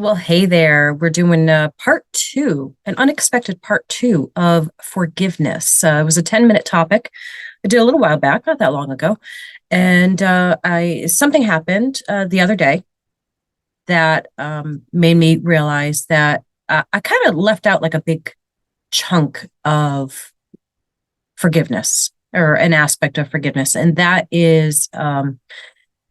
Well, hey there. We're doing part two, an unexpected part two of forgiveness. It was a 10-minute topic I did a little while back, not that long ago. And I something happened the other day that made me realize that I kind of left out like a big chunk of forgiveness or an aspect of forgiveness. And that is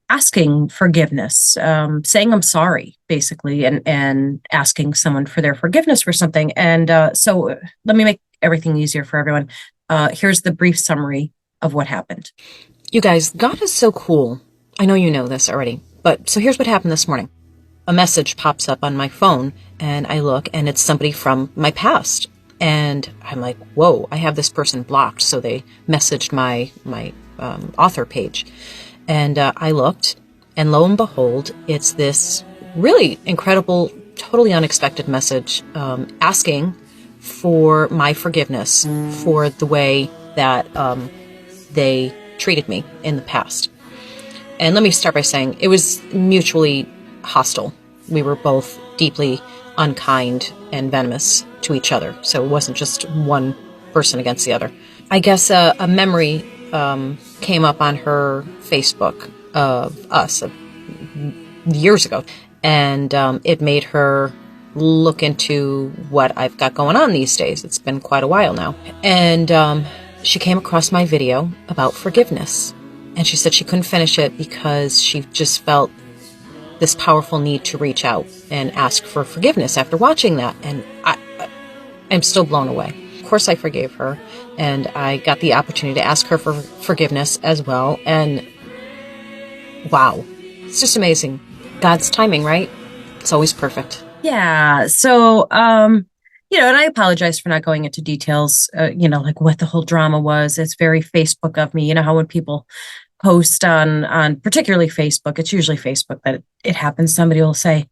asking forgiveness, saying I'm sorry, basically, and asking someone for their forgiveness for something. And so let me make everything easier for everyone. Here's the brief summary of what happened. You guys, God is so cool. I know you know this already, but so here's what happened this morning. A message pops up on my phone, and I look, and it's somebody from my past. And I'm like, whoa, I have this person blocked. So they messaged my author page. And I looked, and lo and behold, it's this really incredible, totally unexpected message asking for my forgiveness for the way that they treated me in the past. And let me start by saying it was mutually hostile. We were both deeply unkind and venomous to each other. So it wasn't just one person against the other. I guess a memory came up on her Facebook of us years ago. And it made her look into what I've got going on these days. It's been quite a while now. And she came across my video about forgiveness. And she said she couldn't finish it because she just felt this powerful need to reach out and ask for forgiveness after watching that. And I'm still blown away. Of course, I forgave her, and I got the opportunity to ask her for forgiveness as well. And wow, it's just amazing. God's timing, right? It's always perfect. Yeah. So, and I apologize for not going into details, like what the whole drama was. It's very Facebook of me. You know how when people post on particularly Facebook, it's usually Facebook that it happens. Somebody will say,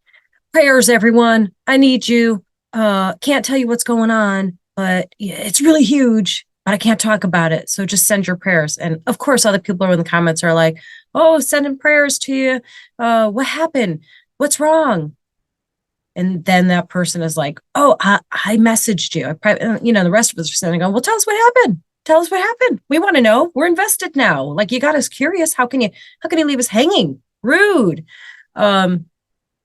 prayers, everyone. I need you. Can't tell you what's going on, but it's really huge, but I can't talk about it. So just send your prayers. And of course, other people in the comments are like, oh, sending prayers to you. What happened? What's wrong? And then that person is like, oh, I messaged you. The rest of us are sitting going, well, tell us what happened. Tell us what happened. We want to know. We're invested now. Like, you got us curious. How can you leave us hanging? Rude.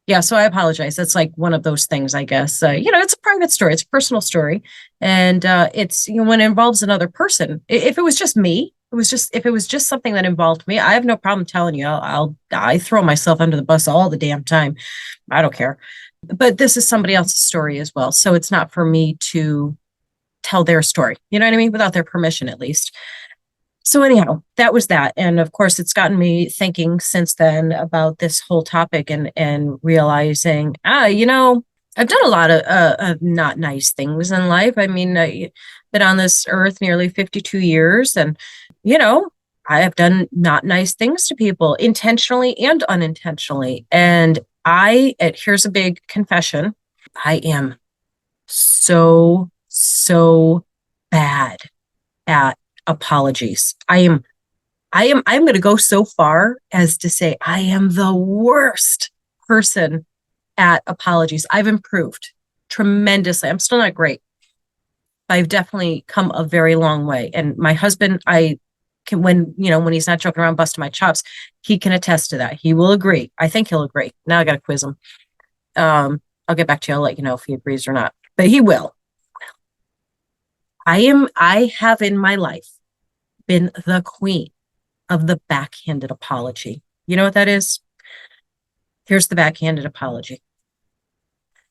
Yeah, so I apologize. That's like one of those things, I guess. It's a private story. It's a personal story. And it's, when it involves another person, if it was just me, if it was just something that involved me, I have no problem telling you. I throw myself under the bus all the damn time. I don't care. But this is somebody else's story as well. So it's not for me to tell their story. You know what I mean? Without their permission, at least. So anyhow, that was that. And of course, it's gotten me thinking since then about this whole topic and realizing, I've done a lot of not nice things in life. I mean, I've been on this earth nearly 52 years. And, I have done not nice things to people intentionally and unintentionally. And here's a big confession. I am so bad at apologies. I'm going to go so far as to say I am the worst person at apologies. I've improved tremendously. I'm still not great, but I've definitely come a very long way. And my husband, when he's not joking around busting my chops, he can attest to that. He will agree. I think he'll agree. Now I got to quiz him. I'll get back to you. I'll let you know if he agrees or not, but he will. I have in my life been the queen of the backhanded apology. You know what that is? Here's the backhanded apology.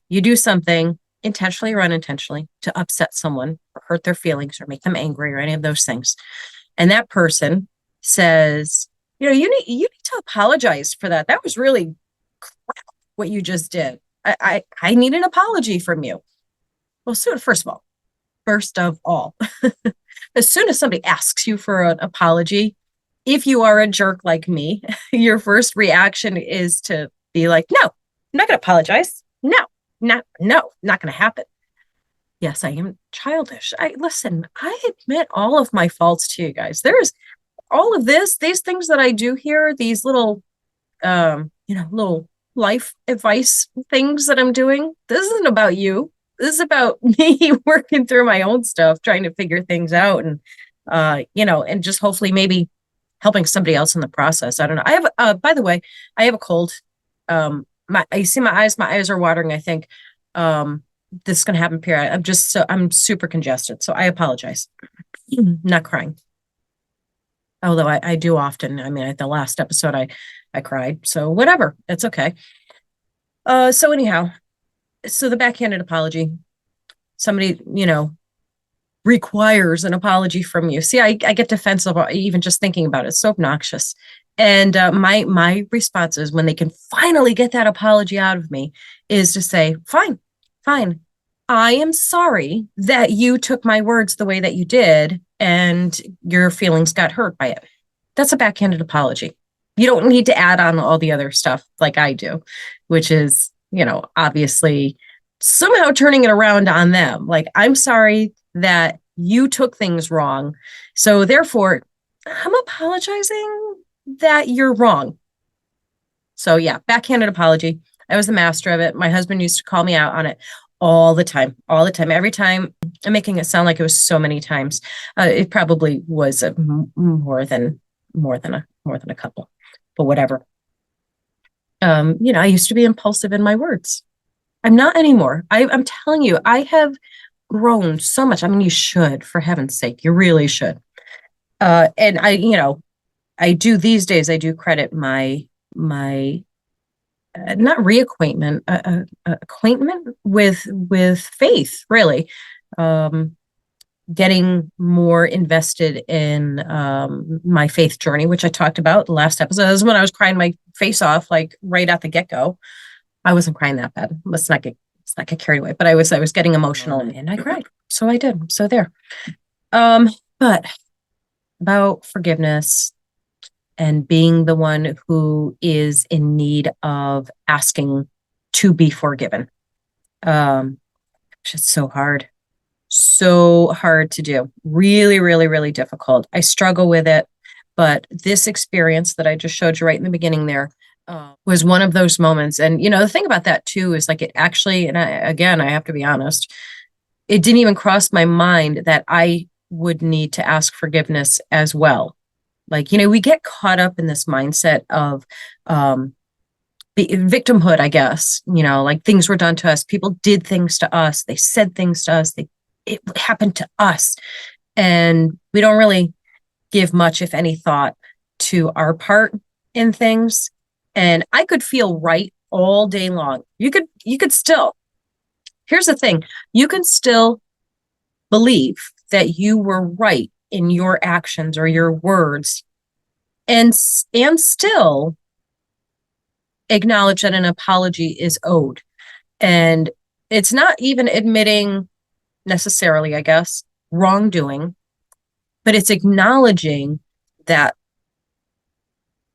You do something intentionally or unintentionally to upset someone or hurt their feelings or make them angry or any of those things. And that person says, you need to apologize for that. That was really crap what you just did. I need an apology from you. Well, first of all, as soon as somebody asks you for an apology, if you are a jerk like me, your first reaction is to be like, no, I'm not going to apologize. No, not going to happen. Yes, I am childish. I admit all of my faults to you guys. There's all of these things that I do here, these little life advice things that I'm doing. This isn't about you. This is about me working through my own stuff, trying to figure things out and and just hopefully maybe helping somebody else in the process. I don't know. I have by the way, I have a cold. My you see my eyes are watering, I think. This is gonna happen, period. I'm super congested, so I apologize. Not crying. Although I do often. I mean, at the last episode I cried. So whatever. It's okay. So anyhow, so the backhanded apology. Somebody, requires an apology from you. See, I get defensive even just thinking about it. It's so obnoxious. And my response is when they can finally get that apology out of me is to say, fine, fine. I am sorry that you took my words the way that you did and your feelings got hurt by it. That's a backhanded apology. You don't need to add on all the other stuff like I do, which is, obviously somehow turning it around on them. Like, I'm sorry that you took things wrong. So therefore, I'm apologizing that you're wrong. So yeah, backhanded apology. I was the master of it. My husband used to call me out on it all the time, all the time. Every time I'm making it sound like it was so many times. It probably was more than a couple, but whatever. I used to be impulsive in my words. I'm not anymore. I'm telling you, I have grown so much. I mean, you should, for heaven's sake, you really should. And I do these days. I do credit my not reacquaintment, acquaintment with faith. Really, um, getting more invested in my faith journey, which I talked about the last episode. This is when I was crying my face off, like right at the get go. I wasn't crying that bad. Let's not get carried away. But I was getting emotional and I cried. So I did. So there. But about forgiveness and being the one who is in need of asking to be forgiven. It's just so hard to do. Really, really, really difficult. I struggle with it. But this experience that I just showed you right in the beginning there was one of those moments. And, the thing about that too is like it actually, and again, I have to be honest, it didn't even cross my mind that I would need to ask forgiveness as well. Like, we get caught up in this mindset of the victimhood, I guess, like things were done to us. People did things to us. They said things to us. It happened to us. And we don't really give much, if any, thought to our part in things. And I could feel right all day long. You could still, here's the thing, you can still believe that you were right in your actions or your words and still acknowledge that an apology is owed. And it's not even admitting necessarily, I guess, wrongdoing, but it's acknowledging that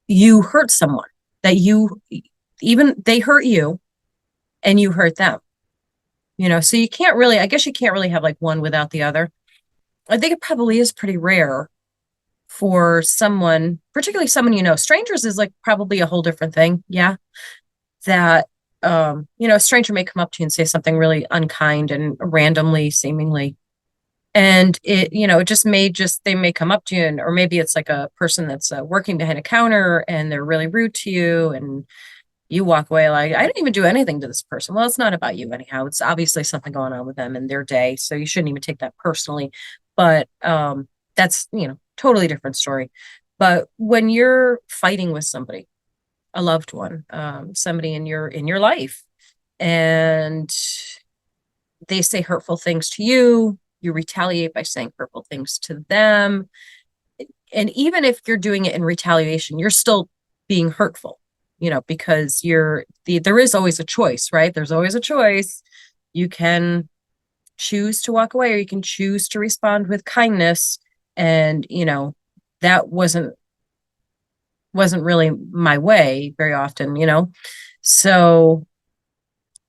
you hurt someone, that even they hurt you and you hurt them. So I guess you can't really have like one without the other. I think it probably is pretty rare for someone, particularly someone, strangers is like probably a whole different thing. Yeah. That, a stranger may come up to you and say something really unkind and randomly, seemingly. And they may come up to you or maybe it's like a person that's working behind a counter and they're really rude to you and you walk away like, I didn't even do anything to this person. Well, it's not about you anyhow. It's obviously something going on with them in their day. So you shouldn't even take that personally. But that's, totally different story. But when you're fighting with somebody, a loved one, somebody in your life, and they say hurtful things to you, you retaliate by saying hurtful things to them. And even if you're doing it in retaliation, you're still being hurtful, because there is always a choice, right? There's always a choice. You can choose to walk away or you can choose to respond with kindness. And, that wasn't really my way very often, So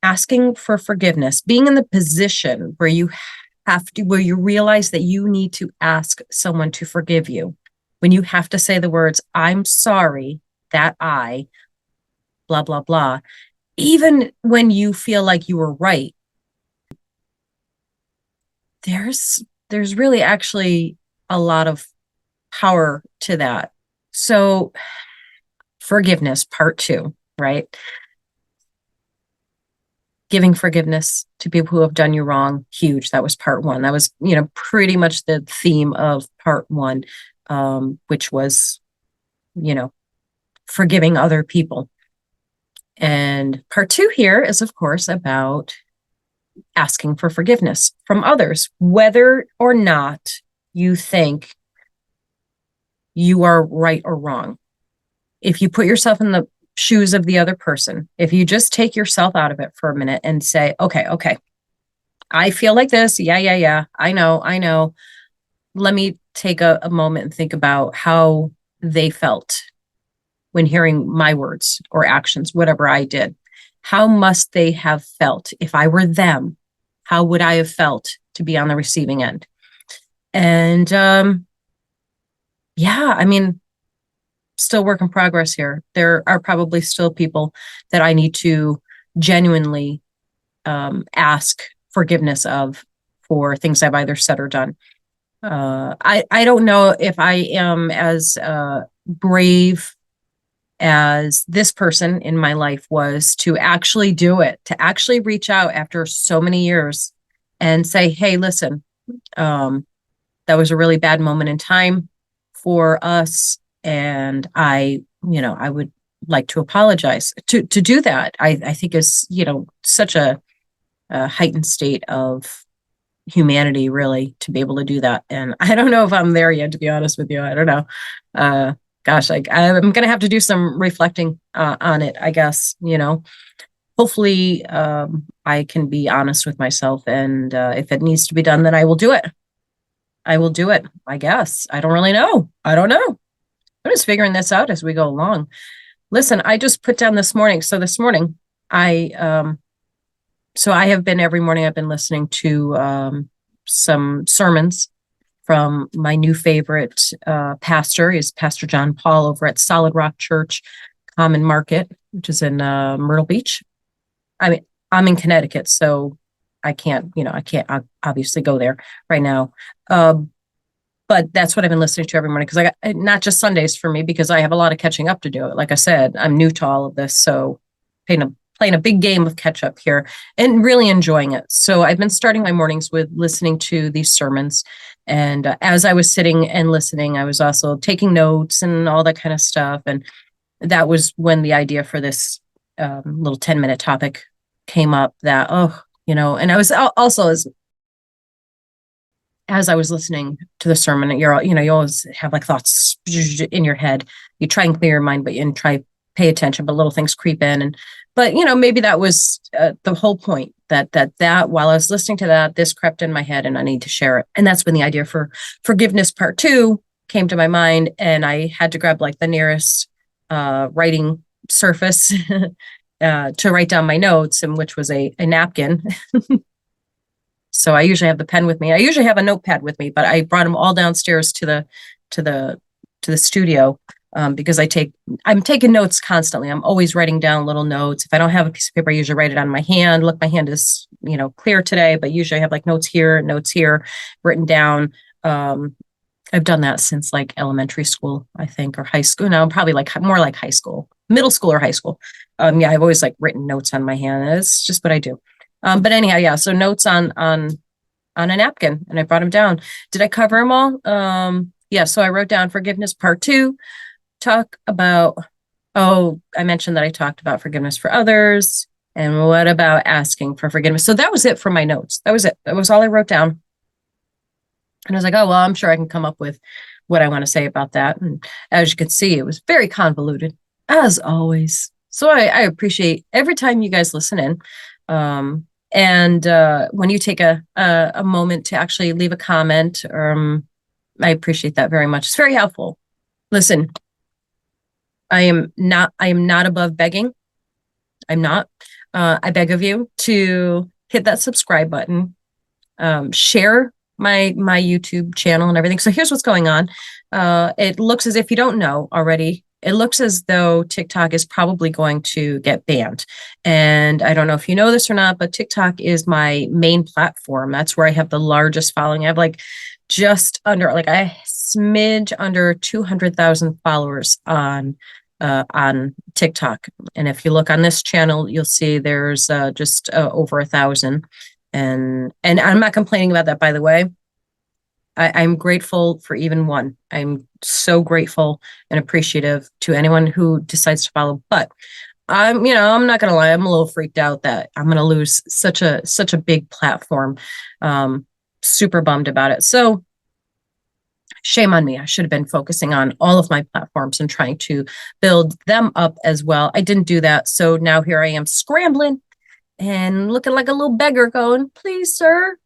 asking for forgiveness, being in the position where where you realize that you need to ask someone to forgive you, when you have to say the words, I'm sorry that I, blah, blah, blah. Even when you feel like you were right, there's really actually a lot of power to that. So forgiveness, part two, right? Giving forgiveness to people who have done you wrong, huge. That was part one. That was, pretty much the theme of part one, which was, you know, forgiving other people. And part two here is, of course, about asking for forgiveness from others, whether or not you think you are right or wrong. If you put yourself in the shoes of the other person, if you just take yourself out of it for a minute and say, okay, I feel like this. Yeah. I know. Let me take a moment and think about how they felt when hearing my words or actions, whatever I did. How must they have felt? If I were them, how would I have felt to be on the receiving end? And yeah, I mean, still work in progress here. There are probably still people that I need to genuinely ask forgiveness of for things I've either said or done. I don't know if I am as brave as this person in my life was to actually do it, to actually reach out after so many years and say, hey, listen, that was a really bad moment in time for us. And I would like to apologize. To do that, I think is, such a heightened state of humanity, really, to be able to do that. And I don't know if I'm there yet, to be honest with you. I don't know. Gosh, I'm going to have to do some reflecting on it, I guess, hopefully I can be honest with myself. And if it needs to be done, then I will do it. I will do it, I guess. I don't really know. I don't know. I'm just figuring this out as we go along. Listen, I just put down this morning. So this morning, I have been every morning. I've been listening to some sermons from my new favorite pastor. Is Pastor John Paul over at Solid Rock Church, Common Market, which is in Myrtle Beach. I mean, I'm in Connecticut, so I can't obviously go there right now. But that's what I've been listening to every morning because I got not just Sundays for me because I have a lot of catching up to do. Like I said, I'm new to all of this, so playing a big game of catch up here and really enjoying it. So I've been starting my mornings with listening to these sermons. And as I was sitting and listening, I was also taking notes and all that kind of stuff. And that was when the idea for this little 10-minute topic came up that, and I was also as I was listening to the sermon, you always have like thoughts in your head. You try and clear your mind, and try pay attention, but little things creep in. But maybe that was the whole point that while I was listening to that, this crept in my head and I need to share it. And that's when the idea for forgiveness part two came to my mind. And I had to grab like the nearest writing surface to write down my notes, and which was a napkin. So I usually have the pen with me. I usually have a notepad with me, but I brought them all downstairs to the studio because I'm taking notes constantly. I'm always writing down little notes. If I don't have a piece of paper, I usually write it on my hand. Look, my hand is clear today, but usually I have like notes here, written down. I've done that since like elementary school, I think, or high school. No, probably like more like high school, middle school or high school. Yeah, I've always like written notes on my hand. It's just what I do. But anyhow, yeah. So notes on a napkin, and I brought them down. Did I cover them all? Yeah. So I wrote down forgiveness part two. Talk about. Oh, I mentioned that I talked about forgiveness for others, and what about asking for forgiveness? So that was it for my notes. That was it. That was all I wrote down. And I was like, oh well, I'm sure I can come up with what I want to say about that. And as you can see, it was very convoluted, as always. So I appreciate every time you guys listen in. And when you take a moment to actually leave a comment, I appreciate that very much. It's very helpful. Listen, I am not above begging. I'm not. I beg of you to hit that subscribe button, share my YouTube channel and everything. So here's what's going on. It looks as if you don't know already. it looks as though TikTok is probably going to get banned. And I don't know if you know this or not, but TikTok is my main platform. That's where I have the largest following. I have like just under, like a smidge under 200,000 followers on TikTok. And if you look on this channel, you'll see there's just over 1,000. And I'm not complaining about that, by the way. I'm grateful for even one. I'm so grateful and appreciative to anyone who decides to follow. But I'm not gonna lie, I'm a little freaked out that I'm gonna lose such a big platform. Super bummed about it. So shame on me. I should have been focusing on all of my platforms and trying to build them up as well. I didn't do that. So now here I am scrambling and looking like a little beggar going, please, sir.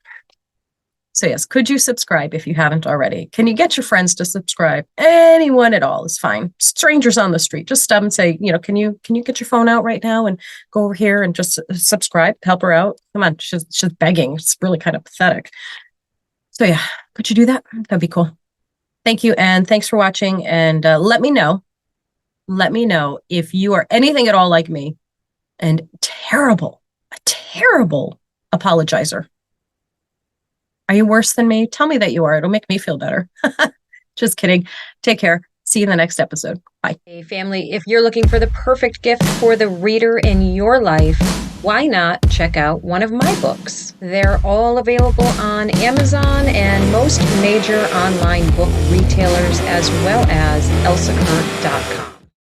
So yes, could you subscribe if you haven't already? Can you get your friends to subscribe? Anyone at all is fine. Strangers on the street, just stop and say, can you get your phone out right now and go over here and just subscribe, help her out? Come on, she's begging. It's really kind of pathetic. So yeah, could you do that? That'd be cool. Thank you, and thanks for watching. And let me know if you are anything at all like me and a terrible apologizer. Are you worse than me? Tell me that you are. It'll make me feel better. Just kidding. Take care. See you in the next episode. Bye. Hey, family, if you're looking for the perfect gift for the reader in your life, why not check out one of my books? They're all available on Amazon and most major online book retailers, as well as elsakurt.com.